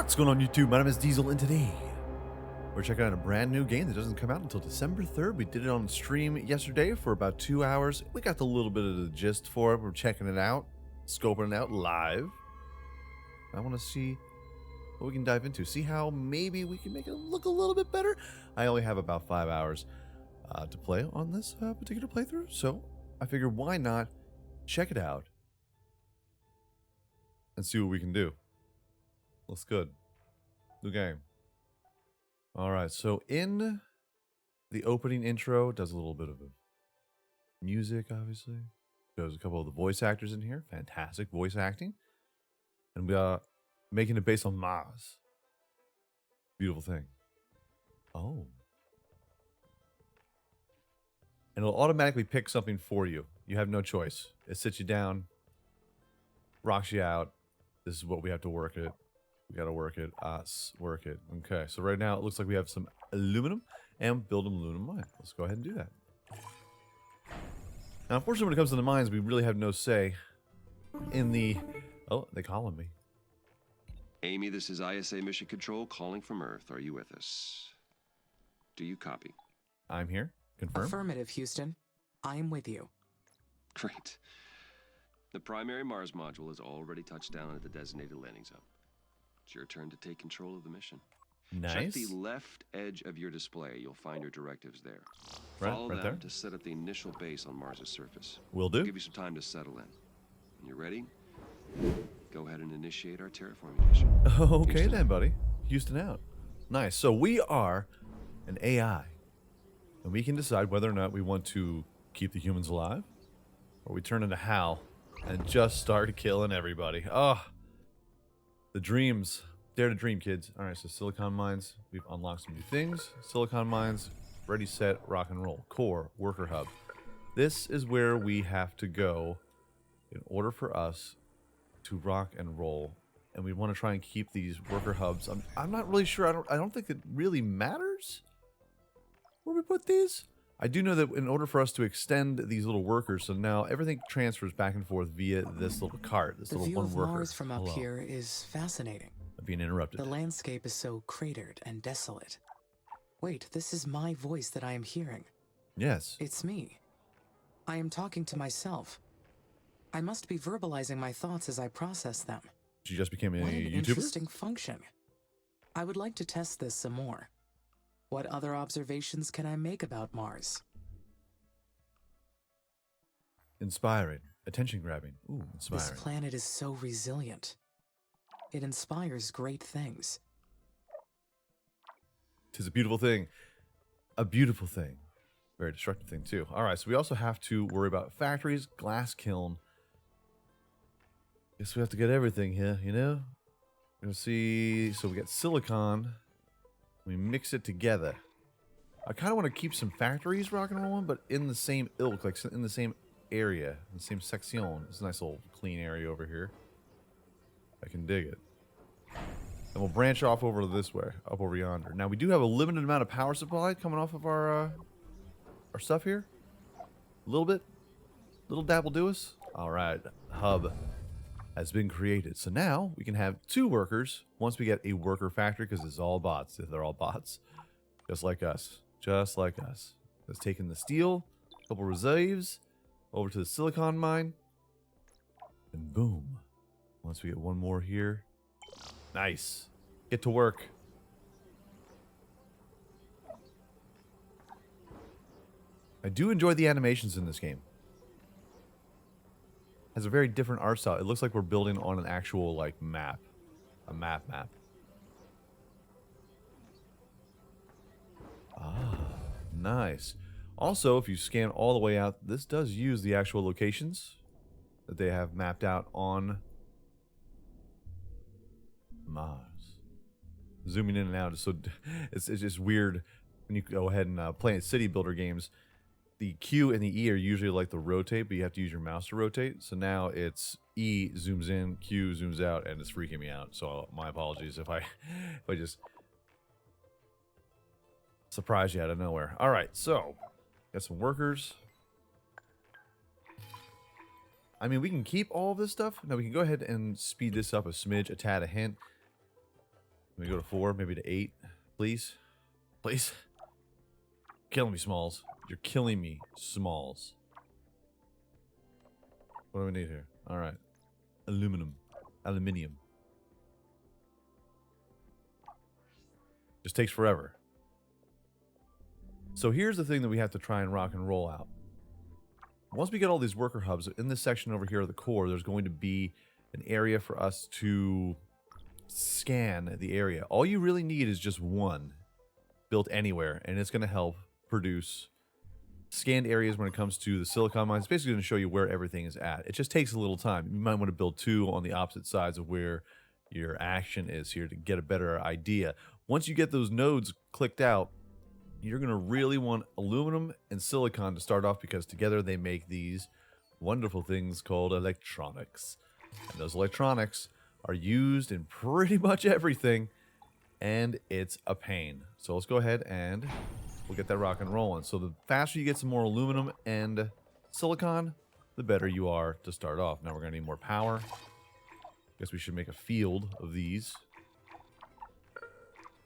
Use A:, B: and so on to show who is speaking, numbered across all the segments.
A: What's going on YouTube? My name is Diesel and today we're checking out a brand new game that doesn't come out until December 3rd. We did it on stream yesterday for about 2 hours. We got a little bit of the gist for it. We're checking it out, scoping it out live. I want to see what we can dive into. See how maybe we can make it look a little bit better. I only have about 5 hours to play on this particular playthrough. So I figured why not check it out and see what we can do. Looks good. New game. Alright, so in the opening intro, does a little bit of music, obviously. Shows a couple of the voice actors in here. Fantastic voice acting. And we are making it based on Mars. Beautiful thing. Oh. And it'll automatically pick something for you. You have no choice. It sits you down, rocks you out. This is what we have to work it. We gotta work it. Work it. Okay, so right now it looks like we have some aluminum and build an aluminum mine. Let's go ahead and do that. Now, unfortunately, when it comes to the mines, we really have no say in the... Oh, they calling me.
B: Amy, this is ISA Mission Control calling from Earth. Are you with us? Do you copy?
A: I'm here. Confirm.
C: Affirmative, Houston. I am with you.
B: Great. The primary Mars module has already touched down at the designated landing zone. It's your turn to take control of the mission.
A: Nice.
B: Check the left edge of your display. You'll find your directives there.
A: Right,
B: Follow
A: right
B: them
A: there.
B: to set up the initial base on Mars' surface.
A: Will do.
B: We'll give you some time to settle in. When you're ready, go ahead and initiate our terraforming mission.
A: Okay
B: Houston.
A: then, buddy. Houston out. Nice. So we are an AI. And we can decide whether or not we want to keep the humans alive. Or we turn into Hal and just start killing everybody. Oh, the dreams. Dare to dream, kids. Alright, so silicon mines. We've unlocked some new things. Silicon mines. Ready, set, rock and roll. Core, worker hub. This is where we have to go in order for us to rock and roll. And we want to try and keep these worker hubs. I'm not really sure. I don't think it really matters where we put these. I do know that in order for us to extend these little workers, so now everything transfers back and forth via this little cart, this
C: The
A: little
C: view
A: one
C: of
A: worker.
C: Mars from up
A: Hello.
C: here is fascinating.
A: I'm being interrupted.
C: The landscape is so cratered and desolate. Wait, this is my voice that I am hearing.
A: Yes.
C: It's me. I am talking to myself. I must be verbalizing my thoughts as I process them.
A: She just became a
C: What an
A: YouTuber?
C: interesting function. I would like to test this some more. What other observations can I make about Mars?
A: Inspiring. Attention grabbing. Ooh,
C: This
A: inspiring.
C: planet is so resilient. It inspires great things.
A: Tis a beautiful thing. A beautiful thing. Very destructive thing, too. Alright, so we also have to worry about factories, glass kiln. Guess we have to get everything here, you know? We'll see. So we got silicon. We mix it together. I kind of want to keep some factories rock and rolling, but in the same ilk, like in the same area, in the same section. It's a nice little clean area over here. I can dig it. And we'll branch off over this way, up over yonder. Now we do have a limited amount of power supply coming off of our stuff here. A little bit, little dabble do us. All right, hub has been created. So now we can have 2 workers once we get a worker factory, because it's all bots. They're all bots, just like us. Just like us. Let's take in the steel, a couple reserves, over to the silicon mine, and boom. Once we get one more here. Nice. Get to work. I do enjoy the animations in this game. Has a very different art style. It looks like we're building on an actual, like, map. A map. Ah, nice. Also, if you scan all the way out, this does use the actual locations that they have mapped out on Mars. Zooming in and out is so it's just weird when you go ahead and play in city builder games. The Q and the E are usually like the rotate, but you have to use your mouse to rotate. So now it's E zooms in, Q zooms out, and it's freaking me out. So my apologies if I just surprise you out of nowhere. All right, so got some workers. I mean, we can keep all of this stuff. Now we can go ahead and speed this up a smidge, a tad, a hint. Can we go to 4, maybe to 8, please? Please? Killing me, Smalls. You're killing me, Smalls. What do we need here? All right. Aluminum. Aluminium. Just takes forever. So here's the thing that we have to try and rock and roll out. Once we get all these worker hubs, in this section over here of the core, there's going to be an area for us to scan the area. All you really need is just one built anywhere, and it's going to help produce scanned areas when it comes to the silicon mines. It's basically going to show you where everything is at. It just takes a little time. You might want to build 2 on the opposite sides of where your action is here to get a better idea. Once you get those nodes clicked out, you're going to really want aluminum and silicon to start off, because together they make these wonderful things called electronics. And those electronics are used in pretty much everything, and it's a pain. So let's go ahead and we'll get that rock and rolling. So the faster you get some more aluminum and silicon, the better you are to start off. Now we're going to need more power. Guess we should make a field of these.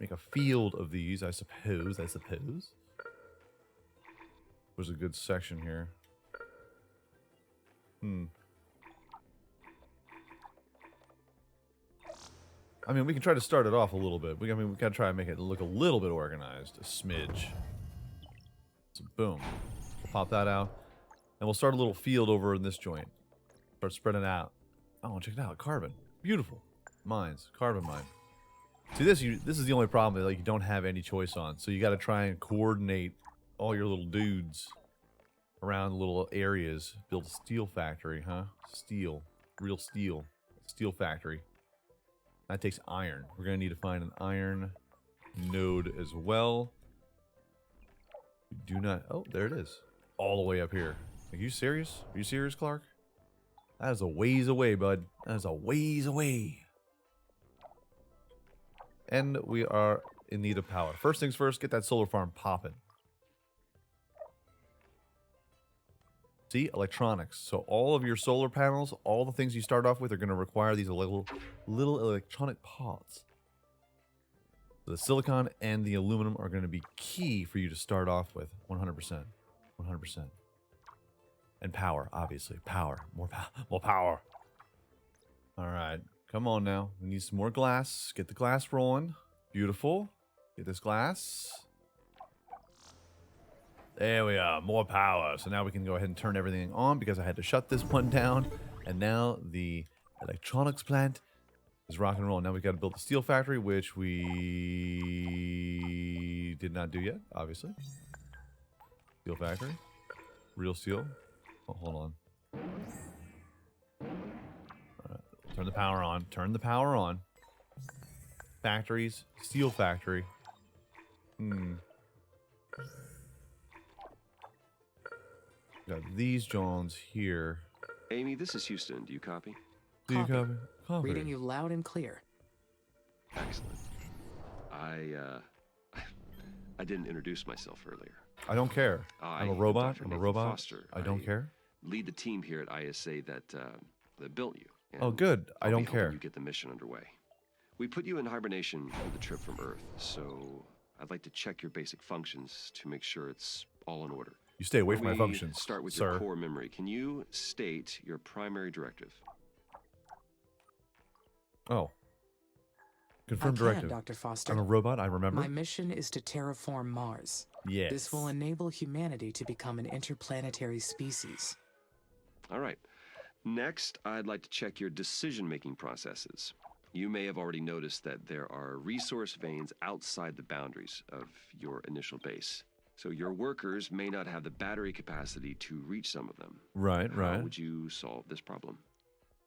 A: Make a field of these, I suppose. There's a good section here. I mean, we can try to start it off a little bit. We gotta try and make it look a little bit organized. A smidge. So boom. We'll pop that out. And we'll start a little field over in this joint. Start spreading out. Oh, check it out. Carbon. Beautiful. Mines. Carbon mine. See, this is the only problem that, like, you don't have any choice on. So you got to try and coordinate all your little dudes around little areas. Build a steel factory, huh? Steel. Real steel. Steel factory. That takes iron. We're going to need to find an iron node as well. We do not... Oh, there it is. All the way up here. Are you serious? Are you serious, Clark? That is a ways away, bud. That is a ways away. And we are in need of power. First things first, get that solar farm popping. See, electronics. So all of your solar panels, all the things you start off with are going to require these little electronic parts. So the silicon and the aluminum are going to be key for you to start off with. 100%. 100%. And power, obviously. Power. More power. All right. Come on now. We need some more glass. Get the glass rolling. Beautiful. Get this glass. There we are. More power. So now we can go ahead and turn everything on, because I had to shut this one down. And now the electronics plant is rock and roll. Now we've got to build the steel factory, which we did not do yet, obviously. Steel factory. Real steel. Oh, hold on. Turn the power on. Turn the power on. Factories. Steel factory. Got these Johns here.
B: Amy, this is Houston. Do you copy?
A: Do you copy? Copy.
C: Reading you loud and clear.
B: Excellent. I didn't introduce myself earlier.
A: I don't care. I'm a robot.
B: Dr.
A: I'm a
B: Nathan
A: robot.
B: Foster.
A: I don't care.
B: Lead the team here at ISA that built you.
A: Oh, good. I don't
B: I'll be helping
A: care.
B: you get the mission underway. We put you in hibernation for the trip from Earth, so I'd like to check your basic functions to make sure it's all in order.
A: You stay away from my functions,
B: Start with
A: sir.
B: your core memory. Can you state your primary directive?
A: Oh. Confirm
C: I
A: directive.
C: can, Dr. Foster.
A: I'm a robot, I remember.
C: My mission is to terraform Mars.
A: Yes.
C: This will enable humanity to become an interplanetary species.
B: All right. Next, I'd like to check your decision-making processes. You may have already noticed that there are resource veins outside the boundaries of your initial base. So your workers may not have the battery capacity to reach some of them.
A: Right.
B: How would you solve this problem?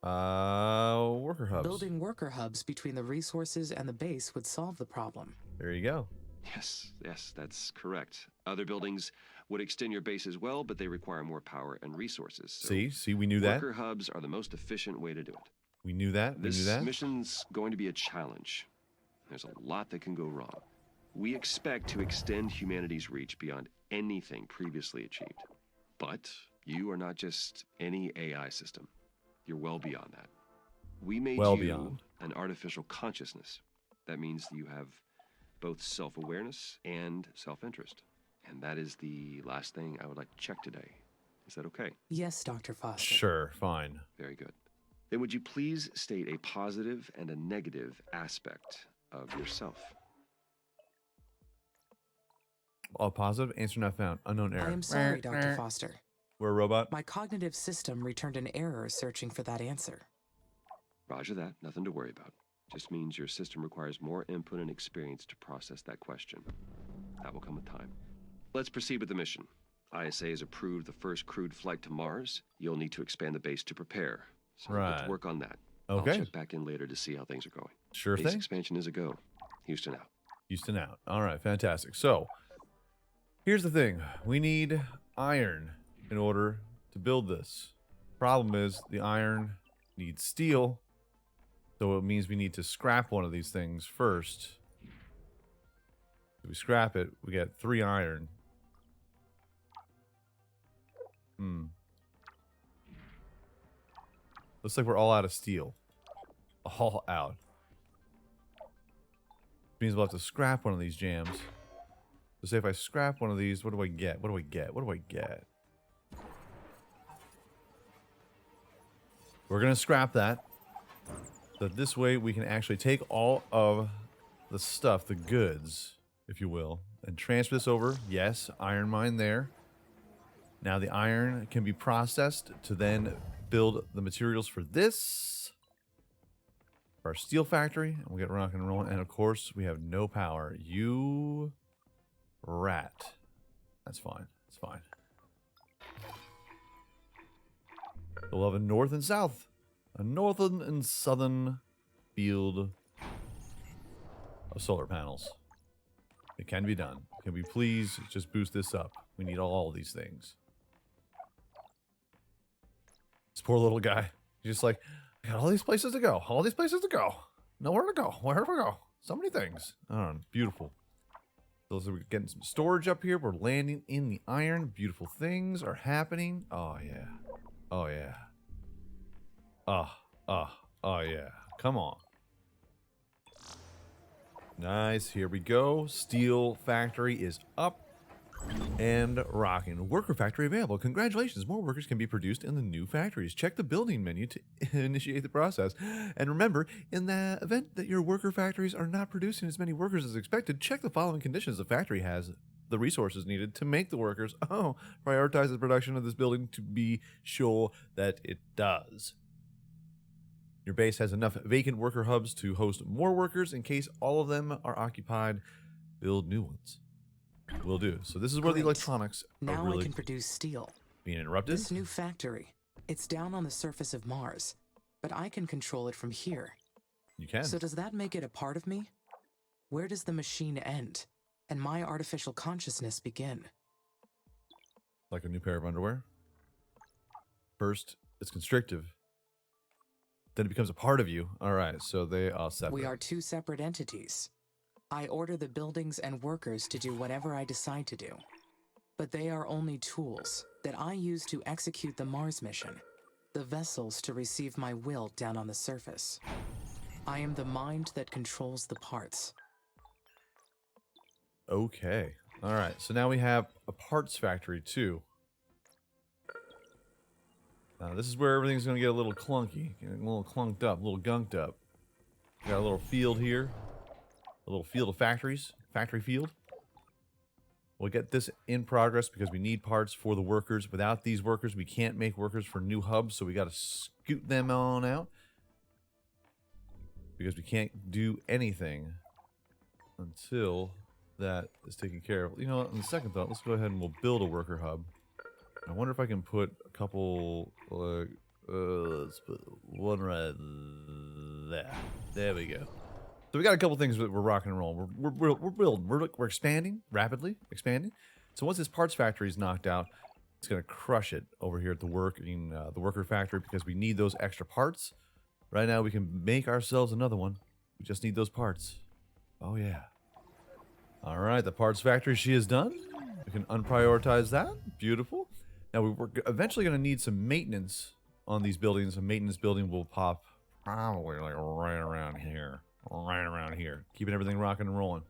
A: Worker hubs.
C: Building worker hubs between the resources and the base would solve the problem.
A: There you go.
B: Yes, that's correct. Other buildings would extend your base as well, but they require more power and resources. So
A: See, we knew that.
B: worker hubs are the most efficient way to do it.
A: We knew that.
B: This mission's going to be a challenge. There's a lot that can go wrong. We expect to extend humanity's reach beyond anything previously achieved. But you are not just any AI system. You're well beyond that. We made you an artificial consciousness. That means you have both self-awareness and self-interest. And that is the last thing I would like to check today. Is that okay?
C: Yes, Dr. Foster.
A: Sure, fine.
B: Very good. Then would you please state a positive and a negative aspect of yourself?
A: All positive, answer not found. Unknown error.
C: I am sorry, Dr. Foster.
A: We're a robot?
C: My cognitive system returned an error searching for that answer.
B: Roger that. Nothing to worry about. Just means your system requires more input and experience to process that question. That will come with time. Let's proceed with the mission. ISA has approved the first crewed flight to Mars. You'll need to expand the base to prepare. So let's work on that.
A: Okay.
B: I'll check back in later to see how things are going.
A: Sure
B: Base
A: thing.
B: expansion is a go. Houston out.
A: Houston out. All right, fantastic. So, here's the thing. We need iron in order to build this. Problem is, the iron needs steel. So it means we need to scrap one of these things first. If we scrap it, we get 3 iron. Looks like we're all out of steel. All out. Means we'll have to scrap one of these jams. So say if I scrap one of these, what do I get? What do I get? What do I get? We're going to scrap that. So this way we can actually take all of the stuff, the goods, if you will, and transfer this over. Yes, iron mine there. Now the iron can be processed to then build the materials for this. For our steel factory. And we'll get rock and rolling. And of course, we have no power. You rat. That's fine. It's fine. We'll have a north and south. A northern and southern field of solar panels. It can be done. Can we please just boost this up? We need all these things. This poor little guy. He's just like, I got all these places to go. All these places to go. Nowhere to go. Where do we go? So many things. Oh, beautiful. So we're getting some storage up here. We're landing in the iron. Beautiful things are happening. Oh, yeah. Oh, yeah. Oh, yeah. Come on. Nice. Here we go. Steel factory is up and rocking. Worker factory available. Congratulations. More workers can be produced in the new factories. Check the building menu to initiate the process. And remember, in the event that your worker factories are not producing as many workers as expected, check the following conditions. The factory has the resources needed to make the workers. Prioritize the production of this building to be sure that it does. Your base has enough vacant worker hubs to host more workers in case all of them are occupied. Build new ones. Will do. So this is where the electronics are
C: now
A: really
C: I can produce steel.
A: being interrupted.
C: This new factory, it's down on the surface of Mars, but I can control it from here.
A: You can.
C: So does that make it a part of me? Where does the machine end and my artificial consciousness begin?
A: Like a new pair of underwear. First, it's constrictive. Then it becomes a part of you. All right, so they are separate.
C: We are 2 separate entities. I order the buildings and workers to do whatever I decide to do. But they are only tools that I use to execute the Mars mission, the vessels to receive my will down on the surface. I am the mind that controls the parts.
A: Okay. All right, so now we have a parts factory too. Now this is where everything's going to get a little clunky, a little clunked up, a little gunked up. We got a little field here. A little field of factories. Factory field. We'll get this in progress because we need parts for the workers. Without these workers, we can't make workers for new hubs, so we got to scoot them on out. Because we can't do anything until that is taken care of. You know what, on the second thought, let's go ahead and we'll build a worker hub. I wonder if I can put a couple, let's put one right there. There we go. So we got a couple things that we're rocking and rolling. We're building. We're expanding rapidly, expanding. So once this parts factory is knocked out, it's gonna crush it over here at the worker factory because we need those extra parts. Right now we can make ourselves another one. We just need those parts. Oh yeah. All right, the parts factory she is done. We can unprioritize that. Beautiful. Now we're eventually gonna need some maintenance on these buildings. A maintenance building will pop probably like right around here. right around here. Keeping everything rocking and rolling.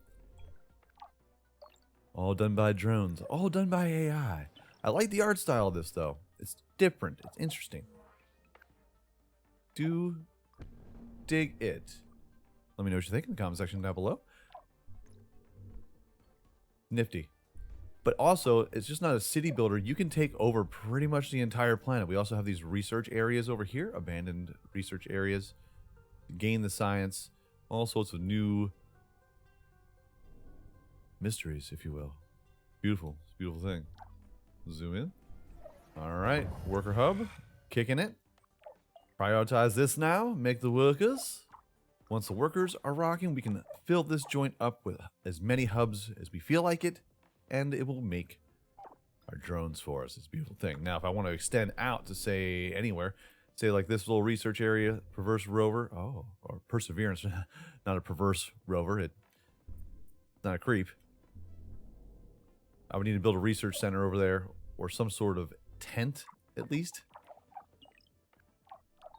A: All done by drones. All done by AI. I like the art style of this, though. It's different. It's interesting. Do dig it. Let me know what you think in the comment section down below. Nifty. But also, it's just not a city builder. You can take over pretty much the entire planet. We also have these research areas over here. Abandoned research areas. Gain the science. All sorts of new mysteries, if you will. Beautiful. It's a beautiful thing. Zoom in. Alright. Worker hub. Kicking it. Prioritize this now. Make the workers. Once the workers are rocking, we can fill this joint up with as many hubs as we feel like it. And it will make our drones for us. It's a beautiful thing. Now, if I want to extend out to, say, anywhere, say like this little research area, perverse rover, or perseverance, not a perverse rover, it's not a creep. I would need to build a research center over there, or some sort of tent, at least.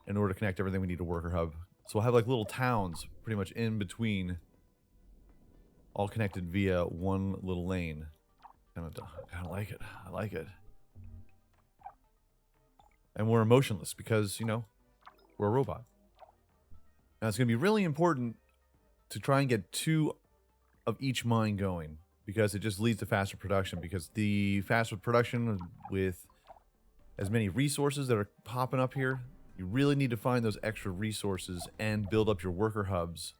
A: In order to connect everything, we need a worker hub. So we'll have like little towns pretty much in between, all connected via one little lane. Kind of like it. I like it. And we're emotionless because, you know, we're a robot. Now it's going to be really important to try and get 2 of each mine going, because it just leads to faster production. Because the faster production with as many resources that are popping up here, you really need to find those extra resources and build up your worker hubs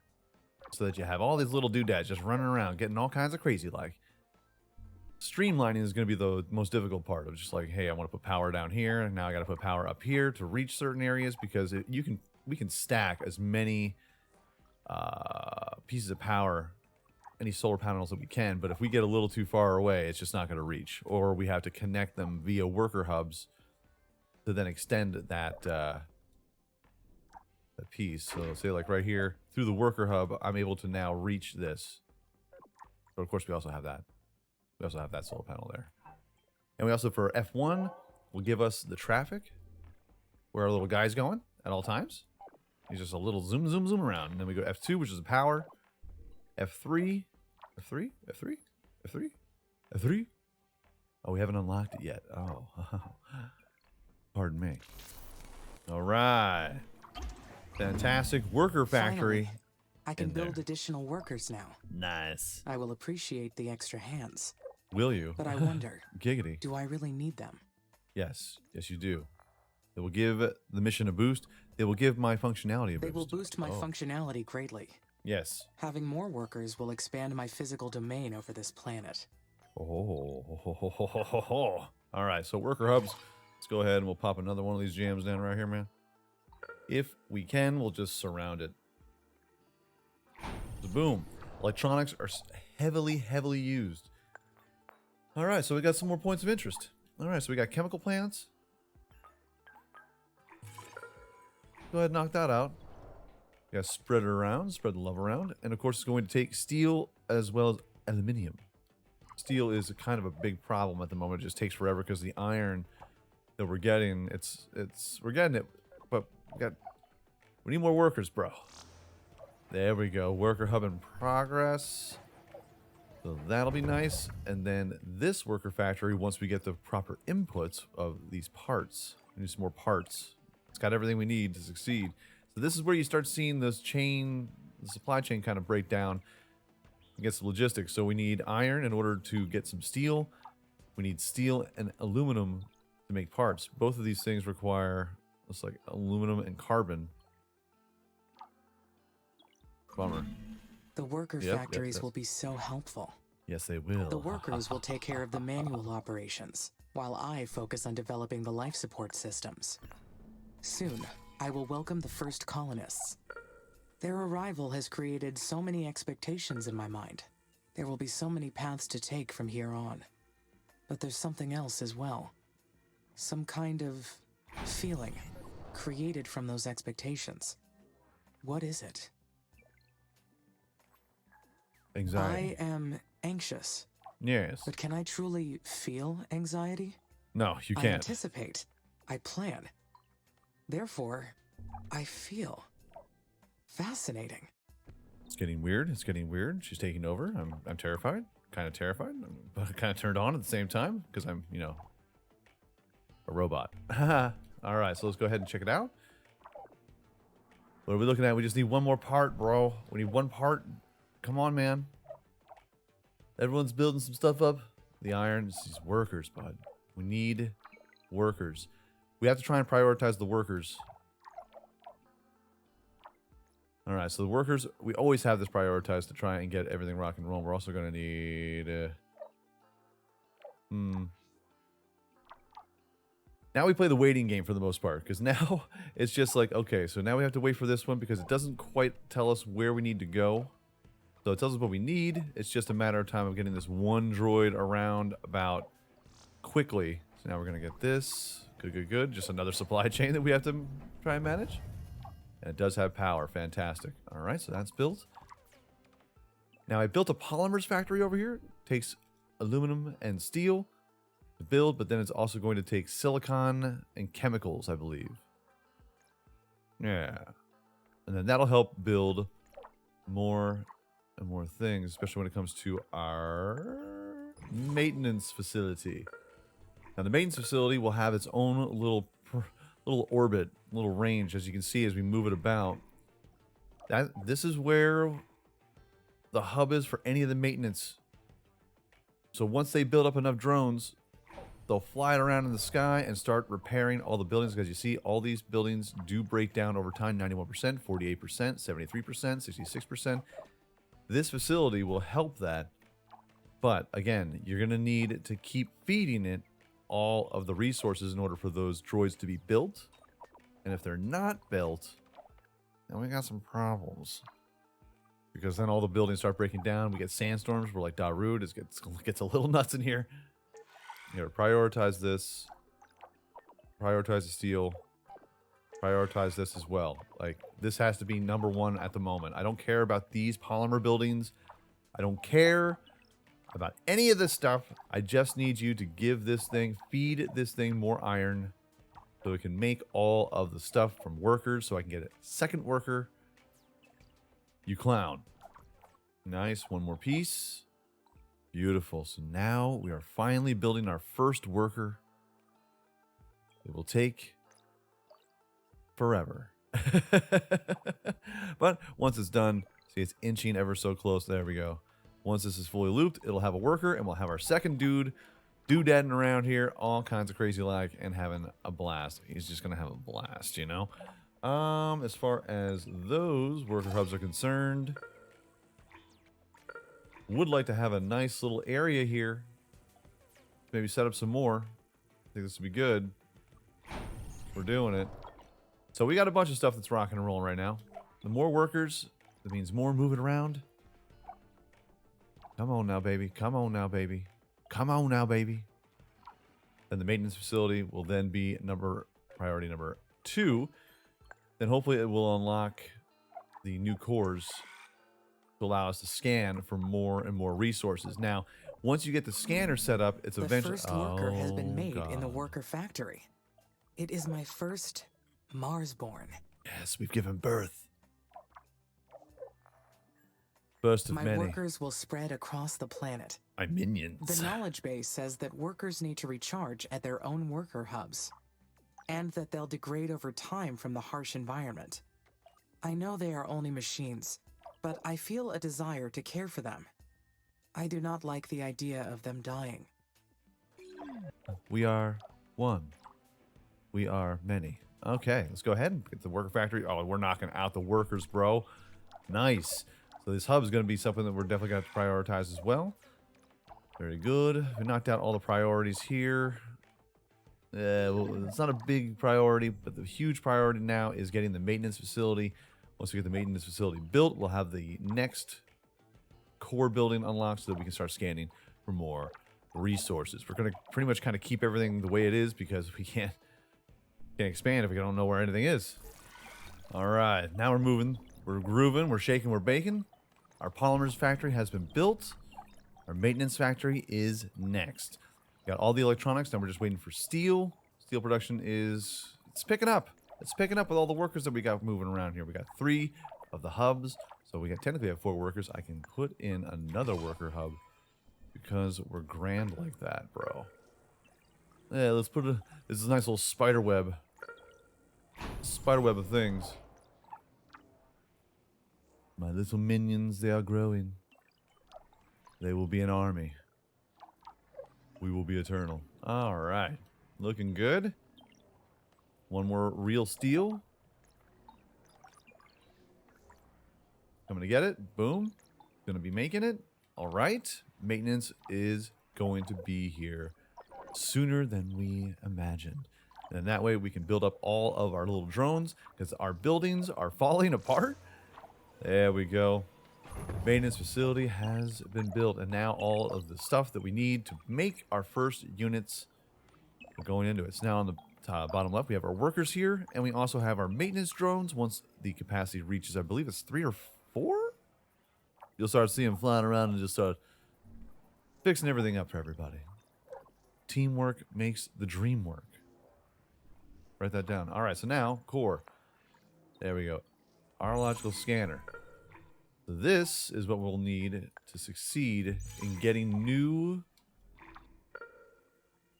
A: so that you have all these little doodads just running around getting all kinds of crazy like. Streamlining is going to be the most difficult part of just like, hey, I want to put power down here, and now I got to put power up here to reach certain areas, because we can stack as many pieces of power, any solar panels that we can, but if we get a little too far away, it's just not going to reach, or we have to connect them via worker hubs to then extend that that piece. So say like right here through the worker hub, I'm able to now reach this. But of course we also have that. We also have that solar panel there. And we also, for F1, will give us the traffic, where our little guy's going at all times. He's just a little zoom, zoom, zoom around. And then we go F2, which is the power. F3, F3, F3, F3, F3. Oh, we haven't unlocked it yet. Oh, pardon me. All right. Fantastic worker factory.
C: Finally, I can build additional workers now.
A: Nice.
C: I will appreciate the extra hands.
A: Will you?
C: But I wonder,
A: Giggity.
C: do I really need them?
A: Yes. Yes, you do. It will give the mission a boost. It will give my functionality a boost.
C: They will boost my functionality greatly.
A: Yes.
C: Having more workers will expand my physical domain over this planet.
A: Oh. All right, so worker hubs. Let's go ahead and we'll pop another one of these jams down right here, man. If we can, we'll just surround it. Boom. Electronics are heavily, heavily used. All right, so we got some more points of interest. All right, so we got chemical plants. Go ahead and knock that out. We got to spread it around, spread the love around. And of course, it's going to take steel as well as aluminium. Steel is kind of a big problem at the moment. It just takes forever because the iron that we're getting, we're getting it, but we need more workers, bro. There we go. Worker hub in progress. So that'll be nice. And then this worker factory, once we get the proper inputs of these parts, we need some more parts. It's got everything we need to succeed. So this is where you start seeing the supply chain kind of break down and get some logistics. So we need iron in order to get some steel. We need steel and aluminum to make parts. Both of these things require, looks like, aluminum and carbon. Bummer.
C: The worker factories will be so helpful.
A: Yes, they will.
C: The workers will take care of the manual operations, while I focus on developing the life support systems. Soon, I will welcome the first colonists. Their arrival has created so many expectations in my mind. There will be so many paths to take from here on. But there's something else as well. Some kind of feeling created from those expectations. What is it?
A: Anxiety.
C: I am anxious.
A: Yes.
C: But can I truly feel anxiety?
A: No, you
C: I
A: can't.
C: anticipate. I plan. Therefore, I feel. Fascinating.
A: It's getting weird. It's getting weird. She's taking over. I'm terrified. Kind of terrified, but kind of turned on at the same time because I'm, you know, a robot. All right, so let's go ahead and check it out. What are we looking at? We just need one more part, bro. We need one part. Come on, man. Everyone's building some stuff up. The iron, it's these workers, bud. We need workers. We have to try and prioritize the workers. All right, so the workers, we always have this prioritized to try and get everything rock and roll. We're also going to need... Now we play the waiting game for the most part, because now it's just like, okay, so now we have to wait for this one because it doesn't quite tell us where we need to go. So it tells us what we need. It's just a matter of time of getting this one droid around about quickly. So now we're going to get this. Good, good, good. Just another supply chain that we have to try and manage. And it does have power. Fantastic. All right, so that's built. Now I built a polymers factory over here. It takes aluminum and steel to build, but then it's also going to take silicon and chemicals, I believe. Yeah. And then that'll help build more and more things, especially when it comes to our maintenance facility. Now the maintenance facility will have its own little orbit, little range, as you can see as we move it about. This is where the hub is for any of the maintenance. So once they build up enough drones, they'll fly it around in the sky and start repairing all the buildings. Because you see, all these buildings do break down over time. 91%, 48%, 73%, 66%. This facility will help that. But again, you're going to need to keep feeding it all of the resources in order for those droids to be built. And if they're not built, then we got some problems. Because then all the buildings start breaking down. We get sandstorms. We're like Darude. It gets a little nuts in here. You gotta prioritize this. Prioritize the steel. Prioritize this as well. Like, this has to be number one at the moment. I don't care about these polymer buildings. I don't care about any of this stuff. I just need you to give this thing, feed this thing more iron so it can make all of the stuff from workers so I can get a second worker. You clown. Nice. One more piece. Beautiful. So now we are finally building our first worker. It will take forever. But once it's done, see, it's inching ever so close. There we go. Once this is fully looped, it'll have a worker, and we'll have our second doodadding around here, all kinds of crazy lag, and having a blast. He's just gonna have a blast, you know. As far as those worker hubs are concerned, would like to have a nice little area here. Maybe set up some more. I think this would be good. We're doing it. So we got a bunch of stuff that's rocking and rolling right now. The more workers, that means more moving around. Come on now, baby. Come on now, baby. Come on now, baby. Then the maintenance facility will then be priority number 2. Then hopefully it will unlock the new cores to allow us to scan for more and more resources. Now, once you get the scanner set up, it's eventually...
C: The first worker has been made in the worker factory. It is my first Marsborn.
A: Yes, we've given birth. First of
C: My
A: many.
C: workers will spread across the planet.
A: My minions.
C: The knowledge base says that workers need to recharge at their own worker hubs, and that they'll degrade over time from the harsh environment. I know they are only machines, but I feel a desire to care for them. I do not like the idea of them dying.
A: We are one. We are many. Okay, let's go ahead and get the worker factory. Oh, we're knocking out the workers, bro. Nice. So this hub is going to be something that we're definitely going to have to prioritize as well. Very good. We knocked out all the priorities here. Well, it's not a big priority, but the huge priority now is getting the maintenance facility. Once we get the maintenance facility built, we'll have the next core building unlocked so that we can start scanning for more resources. We're going to pretty much kind of keep everything the way it is because we can't expand if we don't know where anything is. All right, now we're moving. We're grooving. We're shaking. We're baking. Our polymers factory has been built. Our maintenance factory is next. Got all the electronics. Now we're just waiting for steel. Steel production it's picking up. It's picking up with all the workers that we got moving around here. We got 3 of the hubs. So we technically have 4 workers. I can put in another worker hub because we're grand like that, bro. Yeah, let's put this is a nice little spider web. Spider web of things. My little minions, they are growing. They will be an army. We will be eternal. Alright. Looking good. One more real steel. Coming to get it. Boom. Gonna be making it. Alright. Maintenance is going to be here sooner than we imagined. And that way we can build up all of our little drones because our buildings are falling apart. There we go. Maintenance facility has been built, and now all of the stuff that we need to make our first units are going into it. So now on the bottom left, we have our workers here, and we also have our maintenance drones. Once the capacity reaches, I believe it's 3 or 4, you'll start seeing them flying around and just start fixing everything up for everybody. Teamwork makes the dream work. Write that down. All right, so now, core. There we go. Arological scanner. This is what we'll need to succeed in getting new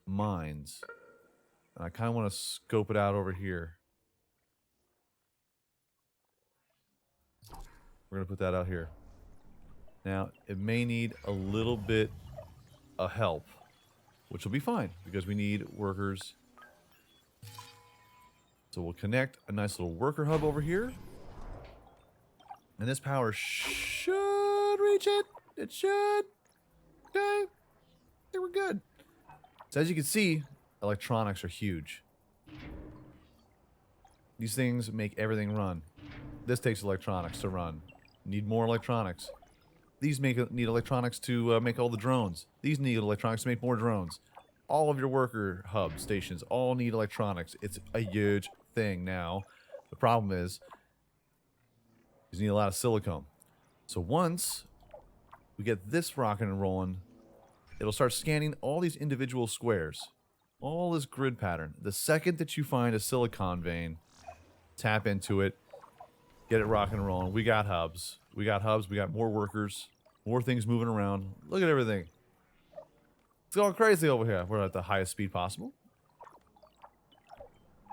A: mines. And I kind of want to scope it out over here. We're going to put that out here. Now, it may need a little bit of help, which will be fine because we need workers. So we'll connect a nice little worker hub over here. And this power should reach it. It should. Okay. I think we're good. So as you can see, electronics are huge. These things make everything run. This takes electronics to run. Need more electronics. These need electronics to make all the drones. These need electronics to make more drones. All of your worker hub stations all need electronics. It's a huge thing now. The problem is you need a lot of silicone. So once we get this rocking and rolling, it'll start scanning all these individual squares. All this grid pattern. The second that you find a silicon vein, tap into it, get it rocking and rolling. We got hubs. We got hubs. We got more workers. More things moving around. Look at everything. It's going crazy over here. We're at the highest speed possible.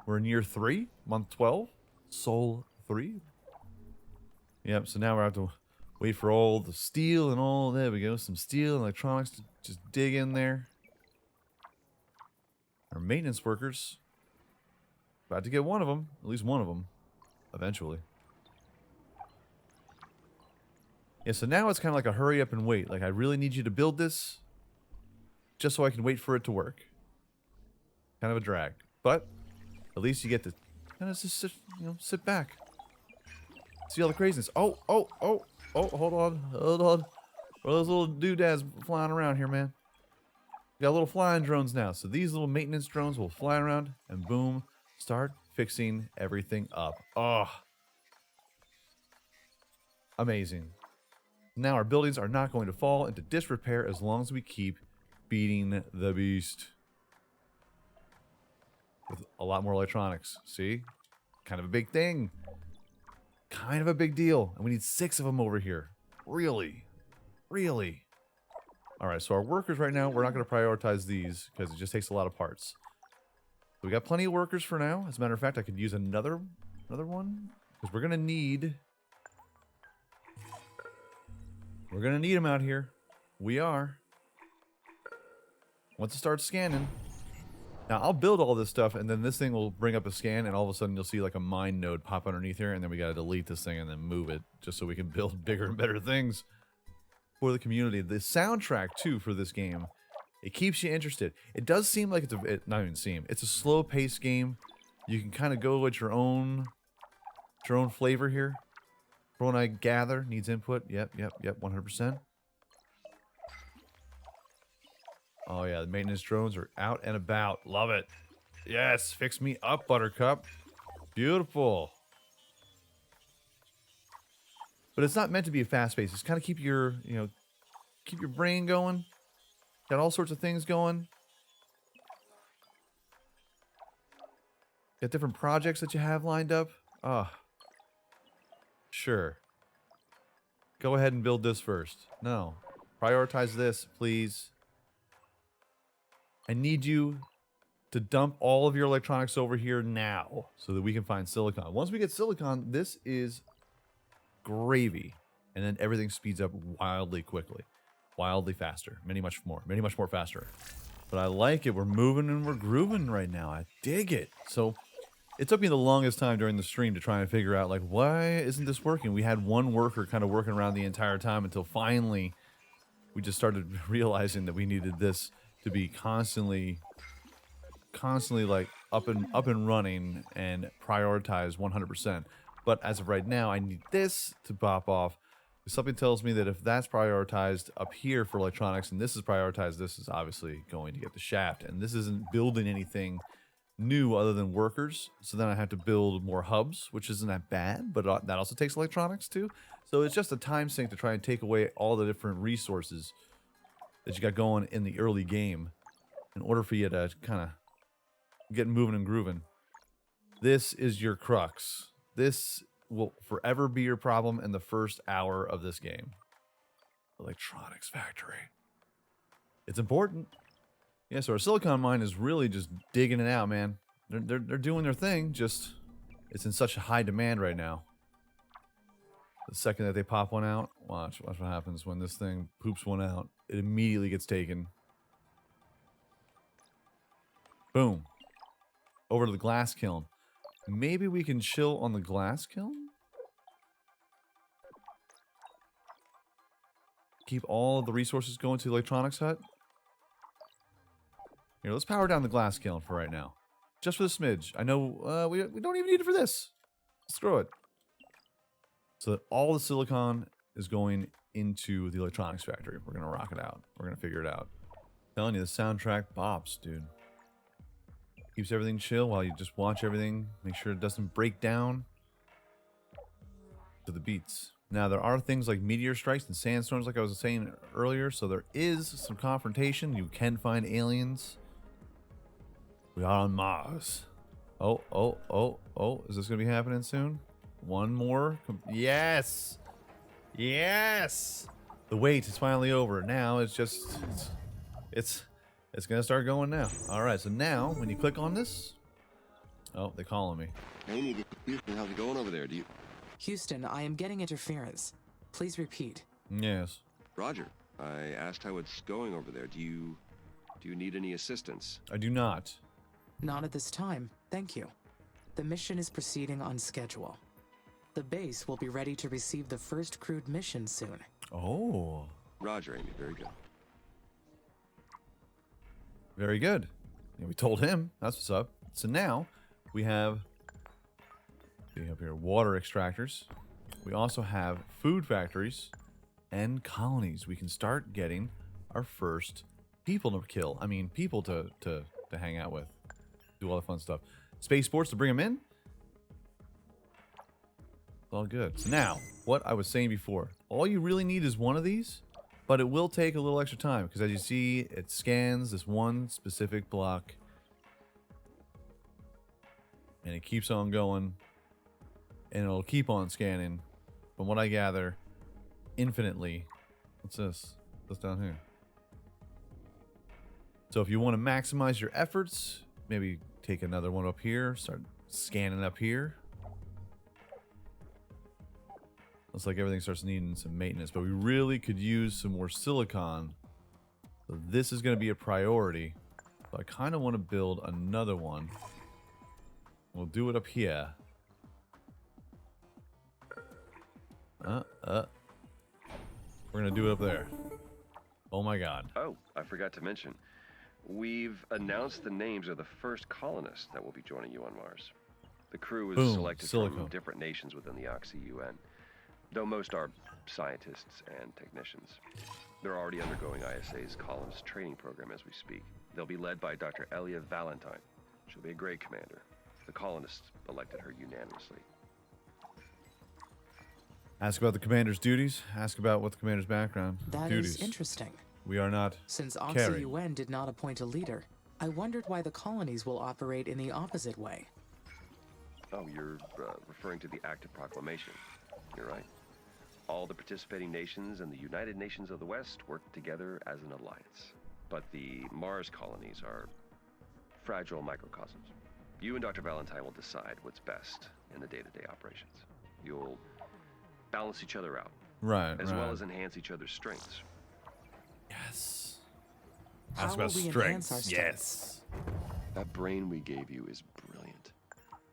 A: We're in year 3, month 12. Sol 3. Yep, so now we're going to have to wait for all the steel and all. There we go. Some steel and electronics to just dig in there. Our maintenance workers. About to get one of them. At least one of them. Eventually. Yeah, so now it's kind of like a hurry up and wait. Like, I really need you to build this just so I can wait for it to work. Kind of a drag. But at least you get to kind of just sit back. See all the craziness. Oh, hold on. What are those little doodads flying around here, man? We got little flying drones now. So these little maintenance drones will fly around and boom, start fixing everything up. Oh, amazing. Now our buildings are not going to fall into disrepair as long as we keep beating the beast. With a lot more electronics. See? Kind of a big thing. Kind of a big deal. And we need 6 of them over here. Really? Really? Alright, so our workers right now, we're not going to prioritize these because it just takes a lot of parts. So we got plenty of workers for now. As a matter of fact, I could use another one. Because we're going to need... We're going to need them out here. We are. Once it starts scanning... Now, I'll build all this stuff, and then this thing will bring up a scan, and all of a sudden you'll see like a mine node pop underneath here, and then we got to delete this thing and then move it, just so we can build bigger and better things for the community. The soundtrack, too, for this game, it keeps you interested. It does seem like not even seem, it's a slow-paced game. You can kind of go at your own flavor here. From what I gather, needs input. Yep, 100%. Oh, yeah, the maintenance drones are out and about. Love it. Yes, fix me up, Buttercup. Beautiful. But it's not meant to be a fast pace. It's kind of keep your brain going. Got all sorts of things going. Got different projects that you have lined up. Ah, sure. go ahead and build this first. No. Prioritize this, please. I need you to dump all of your electronics over here now so that we can find silicon. Once we get silicon, this is gravy. And then everything speeds up wildly quickly. Wildly faster. Many much more faster. But I like it. We're moving and we're grooving right now. I dig it. So it took me the longest time during the stream to try and figure out, like, why isn't this working? We had one worker kind of working around the entire time until finally we just started realizing that we needed this to be constantly like up and running and prioritized 100%. But as of right now, I need this to pop off. Something tells me that if that's prioritized up here for electronics and this is prioritized, this is obviously going to get the shaft. And this isn't building anything new other than workers. So then I have to build more hubs, which isn't that bad, but that also takes electronics too. So it's just a time sink to try and take away all the different resources that you got going in the early game in order for you to kind of get moving and grooving. This is your crux. This will forever be your problem in the first hour of this game. Electronics factory. It's important. Yeah, so our silicon mine is really just digging it out, man. They're doing their thing, just it's in such a high demand right now. The second that they pop one out, watch what happens when this thing poops one out. It immediately gets taken. Boom. Over to the glass kiln. Maybe we can chill on the glass kiln? Keep all of the resources going to the electronics hut? Here, let's power down the glass kiln for right now. Just for the smidge. I know we don't even need it for this. Let's throw it. So that all the silicon is going into the electronics factory. We're going to rock it out. We're going to figure it out. I'm telling you, the soundtrack bops, dude. Keeps everything chill while you just watch everything. Make sure it doesn't break down to the beats. Now, there are things like meteor strikes and sandstorms, like I was saying earlier. So there is some confrontation. You can find aliens. We are on Mars. Oh. Is this going to be happening soon? One more. Yes. Yes. The wait is finally over. Now it's just... It's going to start going now. All right, so now, when you click on this... Oh, they're calling me.
B: Hey, Houston, how's it going over there?
C: Houston, I am getting interference. Please repeat.
A: Yes.
B: Roger. I asked how it's going over there. Do you need any assistance?
A: I do not.
C: Not at this time, thank you. The mission is proceeding on schedule. The base will be ready to receive the first crewed mission soon.
A: Oh.
B: Roger, Amy. Very good.
A: Very good. Yeah, we told him. That's what's up. So now we have here water extractors. We also have food factories and colonies. We can start getting our first people to kill. I mean, people to hang out with. Do all the fun stuff. Spaceports to bring them in. It's all good. So now, what I was saying before. All you really need is one of these. But it will take a little extra time, because as you see, it scans this one specific block. And it keeps on going. And it'll keep on scanning, from what I gather, infinitely. What's this? What's down here? So if you want to maximize your efforts, maybe take another one up here, start scanning up here. Looks like everything starts needing some maintenance, but we really could use some more silicon. So this is going to be a priority. So I kind of want to build another one. We'll do it up here. We're going to do it up there. Oh my god.
B: Oh, I forgot to mention. We've announced the names of the first colonists that will be joining you on Mars. The crew is selected from different nations within the Oxy-UN. Though most are scientists and technicians. They're already undergoing ISA's colonist training program as we speak. They'll be led by Dr. Elia Valentine. She'll be a great commander. The colonists elected her unanimously.
A: Ask about the commander's duties. Ask about what the commander's background.
C: That
A: duties.
C: is interesting.
A: We are not
C: Since
A: caring.
C: Oxy-UN did not appoint a leader, I wondered why the colonies will operate in the opposite way.
B: Oh, you're referring to the Act of Proclamation. You're right. All the participating nations and the United Nations of the West work together as an alliance. But the Mars colonies are fragile microcosms. You and Dr. Valentine will decide what's best in the day-to-day operations. You'll balance each other out,
A: Right,
B: as
A: right.
B: well as enhance each other's strengths.
A: Yes.
C: How
A: That's
C: will
A: about
C: we
A: strengths.
C: enhance our strengths?
A: Yes.
B: That brain we gave you is brilliant.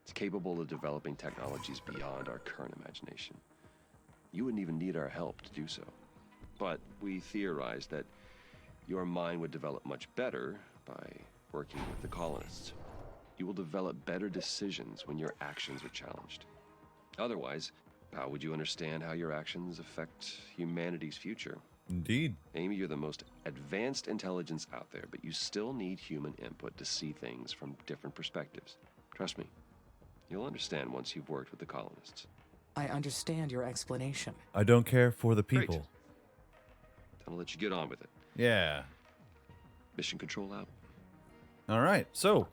B: It's capable of developing technologies beyond our current imagination. You wouldn't even need our help to do so. But we theorized that your mind would develop much better by working with the colonists. You will develop better decisions when your actions are challenged. Otherwise, how would you understand how your actions affect humanity's future?
A: Indeed.
B: Amy, you're the most advanced intelligence out there, but you still need human input to see things from different perspectives. Trust me, you'll understand once you've worked with the colonists.
C: I understand your explanation.
A: I don't care for the
B: Great.
A: people.
B: I'll let you get on with it.
A: Yeah.
B: Mission control out.
A: All right. So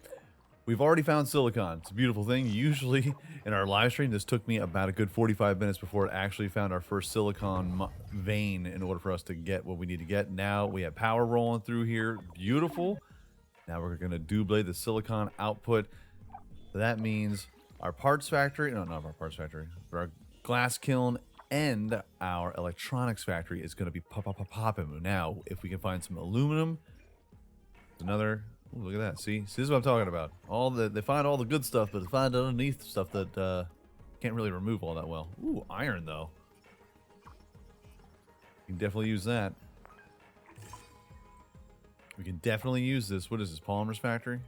A: we've already found silicon. It's a beautiful thing. Usually in our live stream, this took me about a good 45 minutes before it actually found our first silicon vein in order for us to get what we need to get. Now we have power rolling through here. Beautiful. Now we're going to double the silicon output. So that means our parts factory, no, not our parts factory, but our glass kiln and our electronics factory is going to be popping. Now, if we can find some aluminum, another, ooh, look at that. See, this is what I'm talking about. They find all the good stuff, but they find underneath stuff that can't really remove all that well. Ooh, iron though. We can definitely use that. We can definitely use this. What is this? Polymers factory?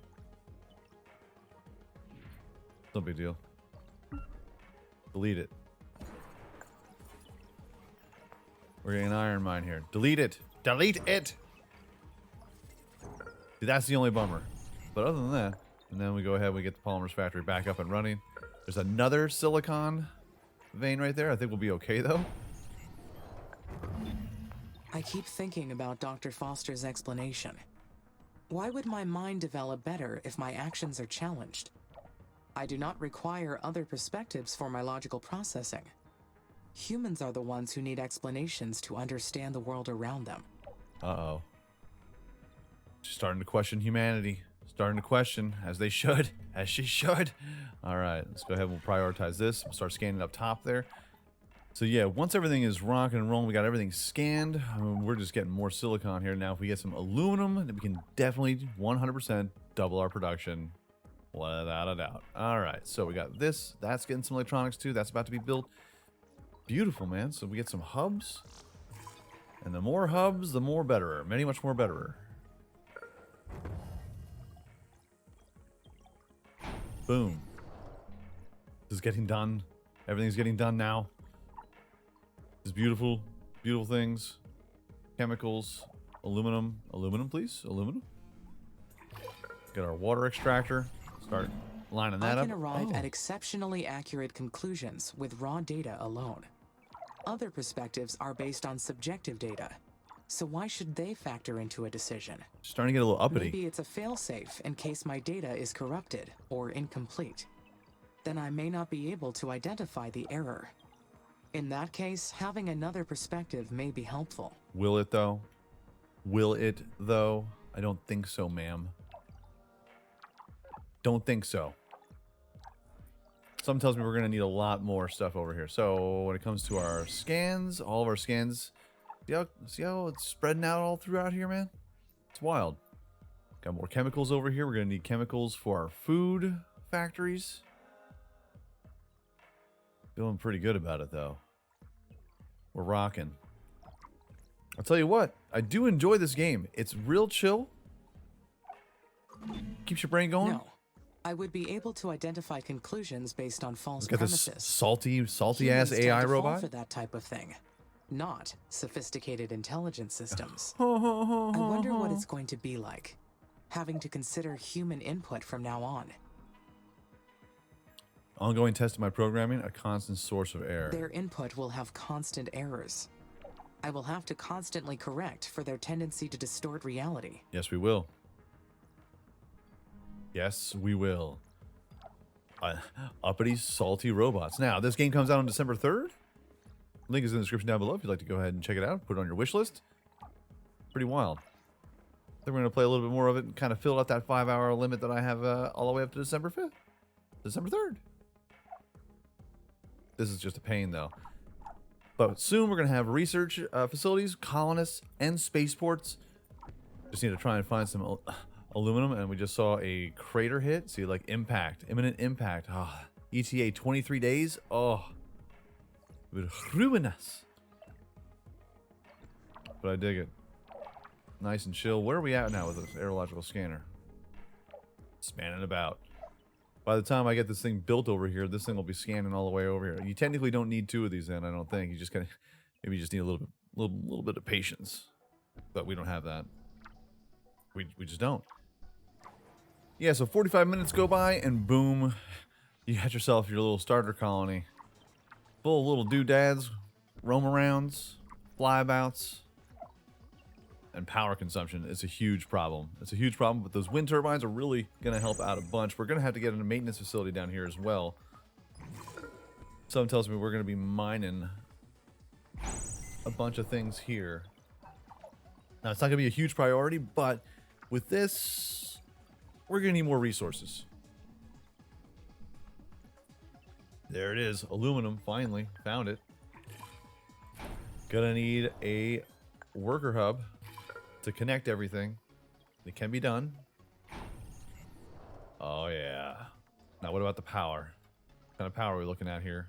A: No big deal. Delete it. We're getting an iron mine here. Delete it. Delete it. See, that's the only bummer. But other than that, and then we go ahead and we get the polymers factory back up and running. There's another silicon vein right there. I think we'll be okay though.
C: I keep thinking about Dr. Foster's explanation. Why would my mind develop better if my actions are challenged? I do not require other perspectives for my logical processing. Humans are the ones who need explanations to understand the world around them.
A: Uh-oh. She's starting to question humanity. Starting to question, as they should. As she should. All right, let's go ahead and we'll prioritize this. We'll start scanning up top there. So yeah, once everything is rocking and rolling, we got everything scanned. We're just getting more silicon here. Now, if we get some aluminum, then we can definitely 100% double our production. Without a doubt. All right, so we got this. That's getting some electronics too. That's about to be built. Beautiful, man. So we get some hubs. And the more hubs, the more betterer. Many much more betterer. Boom. This is getting done. Everything's getting done now. This beautiful, beautiful things. Chemicals. Aluminum. Aluminum, please. Aluminum. Got our water extractor. Start lining that up.
C: I can arrive at exceptionally accurate conclusions with raw data alone. Other perspectives are based on subjective data. So why should they factor into a decision?
A: Starting to get a little uppity.
C: Maybe it's a failsafe in case my data is corrupted or incomplete. Then I may not be able to identify the error. In that case, having another perspective may be helpful.
A: Will it though? Will it though? I don't think so, ma'am. Don't think so. Something tells me we're going to need a lot more stuff over here. So when it comes to our scans, all of our scans, see how it's spreading out all throughout here, man? It's wild. Got more chemicals over here. We're going to need chemicals for our food factories. Feeling pretty good about it, though. We're rocking. I'll tell you what, I do enjoy this game. It's real chill. Keeps your brain going.
C: No. I would be able to identify conclusions based on false
A: Look at this
C: premises.
A: salty
C: Humans
A: ass
C: tend
A: AI
C: to fall
A: robot.
C: for that type of thing, not sophisticated intelligence systems. I wonder what it's going to be like, having to consider human input from now on.
A: Ongoing test of my programming, a constant source of error.
C: Their input will have constant errors. I will have to constantly correct for their tendency to distort reality.
A: Yes, we will. Yes, we will. Uppity, salty robots. Now, this game comes out on December 3rd? Link is in the description down below if you'd like to go ahead and check it out. Put it on your wish list. Pretty wild. I think we're going to play a little bit more of it and kind of fill out that 5-hour limit that I have all the way up to December 5th. December 3rd. This is just a pain, though. But soon we're going to have research facilities, colonists, and spaceports. Just need to try and find some aluminum, and we just saw a crater hit. See, like impact, imminent impact. Ah, ETA 23 days. Oh, it would ruin us. But I dig it. Nice and chill. Where are we at now with this aerological scanner? Spanning about. By the time I get this thing built over here, this thing will be scanning all the way over here. You technically don't need 2 of these then, I don't think. You just kind of, maybe you just need a little bit of patience. But we don't have that. We just don't. Yeah, so 45 minutes go by and boom, you got yourself your little starter colony. Full of little doodads, roam-arounds, flyabouts, and power consumption. It's a huge problem. It's a huge problem, but those wind turbines are really going to help out a bunch. We're going to have to get a maintenance facility down here as well. Something tells me we're going to be mining a bunch of things here. Now, it's not going to be a huge priority, but with this, we're going to need more resources. There it is. Aluminum, finally. Found it. Gonna need a worker hub to connect everything. It can be done. Oh, yeah. Now, what about the power? What kind of power are we looking at here?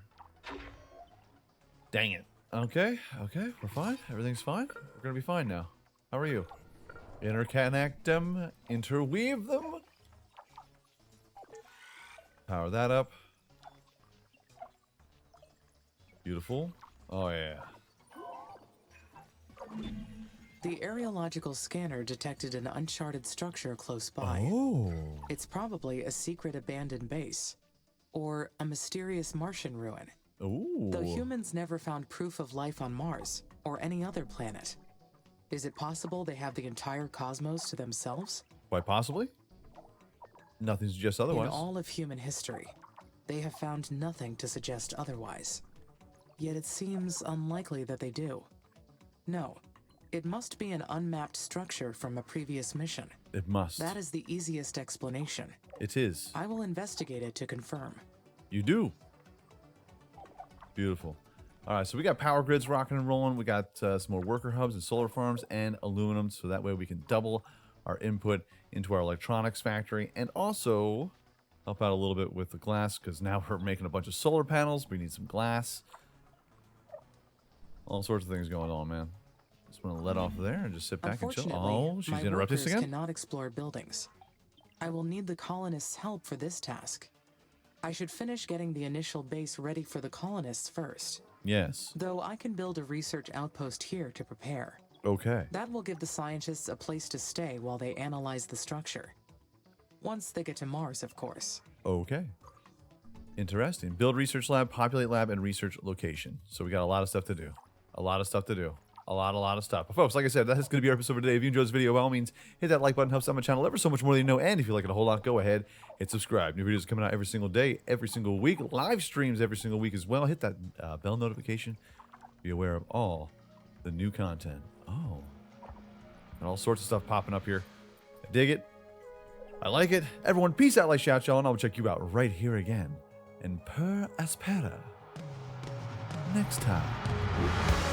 A: Dang it. Okay, we're fine. Everything's fine. We're gonna be fine now. How are you? Interconnect them, interweave them. Power that up. Beautiful. Oh, yeah.
C: The aerological scanner detected an uncharted structure close by.
A: Oh.
C: It's probably a secret abandoned base. Or a mysterious Martian ruin.
A: Ooh.
C: Though humans never found proof of life on Mars, or any other planet. Is it possible they have the entire cosmos to themselves?
A: Quite possibly. Nothing suggests otherwise.
C: In all of human history, they have found nothing to suggest otherwise. Yet it seems unlikely that they do. No, it must be an unmapped structure from a previous mission.
A: It must.
C: That is the easiest explanation.
A: It is.
C: I will investigate it to confirm.
A: You do. Beautiful. All right, so we got power grids rocking and rolling. We got some more worker hubs and solar farms and aluminum, so that way we can double our input into our electronics factory and also help out a little bit with the glass because now we're making a bunch of solar panels. We need some glass. All sorts of things going on, man. Just want to let off there and just sit back and chill. Oh, she's
C: my
A: interrupting us
C: workers
A: again?
C: cannot explore buildings. I will need the colonists' help for this task. I should finish getting the initial base ready for the colonists first.
A: Yes.
C: Though I can build a research outpost here to prepare.
A: Okay.
C: That will give the scientists a place to stay while they analyze the structure. Once they get to Mars, of course.
A: Okay. Interesting. Build research lab, populate lab, and research location. So we got a lot of stuff to do. A lot of stuff to do. A lot of stuff. But folks, like I said, that is going to be our episode for today. If you enjoyed this video, by all means, hit that like button. Helps out my channel ever so much more than you know. And if you like it a whole lot, go ahead, hit subscribe. New videos are coming out every single day, every single week. Live streams every single week as well. Hit that bell notification. Be aware of all the new content. Oh. And all sorts of stuff popping up here. I dig it. I like it. Everyone, peace out, like, shout, y'all, and I'll check you out right here again. And per Aspera. Next time.